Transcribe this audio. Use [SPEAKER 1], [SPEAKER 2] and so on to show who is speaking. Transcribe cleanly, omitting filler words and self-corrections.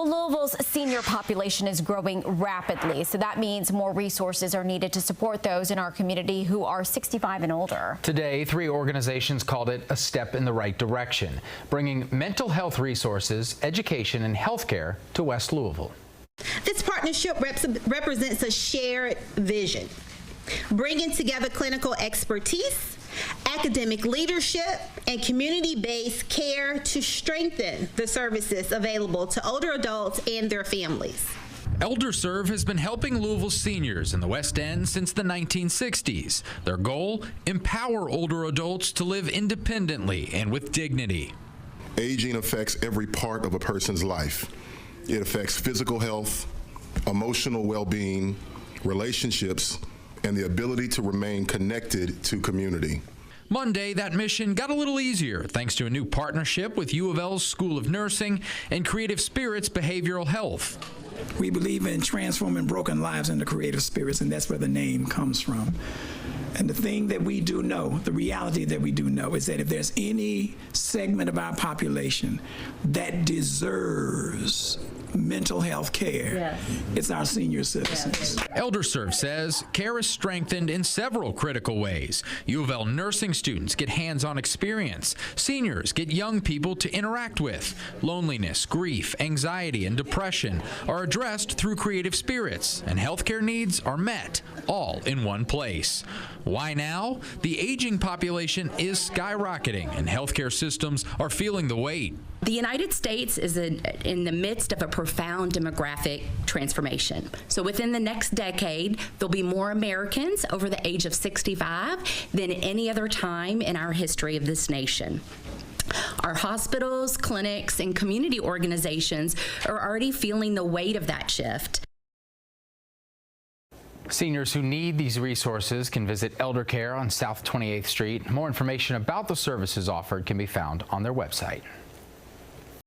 [SPEAKER 1] Louisville's senior population is growing rapidly, so that means more resources are needed to support those in our community who are 65 and older.
[SPEAKER 2] Today, 3 organizations called it a step in the right direction, bringing mental health resources, education, and healthcare to West Louisville.
[SPEAKER 3] This partnership represents a shared vision, bringing together clinical expertise, academic leadership, and community-based care to strengthen the services available to older adults and their families.
[SPEAKER 4] ElderServe has been helping Louisville seniors in the West End since the 1960s. Their goal, empower older adults to live independently and with dignity.
[SPEAKER 5] Aging affects every part of a person's life. It affects physical health, emotional well-being, relationships, and the ability to remain connected to community.
[SPEAKER 4] Monday, that mission got a little easier thanks to a new partnership with U of L's School of Nursing and Creative Spirits Behavioral Health.
[SPEAKER 6] We believe in transforming broken lives into creative spirits, and that's where the name comes from. And the thing that we do know, the reality that we do know, is that if there's any segment of our population that deserves mental health care, yes, it's our senior citizens.
[SPEAKER 4] Yes. ElderServe says care is strengthened in several critical ways. U of L nursing students get hands-on experience. Seniors get young people to interact with. Loneliness, grief, anxiety, and depression are addressed through creative spirits, and healthcare needs are met, all in one place. Why now? The aging population is skyrocketing, and healthcare systems are feeling the weight.
[SPEAKER 7] The United States is in the midst of a profound demographic transformation. So within the next decade, there'll be more Americans over the age of 65 than any other time in our history of this nation. Our hospitals, clinics, and community organizations are already feeling the weight of that shift.
[SPEAKER 2] Seniors who need these resources can visit Elder Care on South 28th Street. More information about the services offered can be found on their website.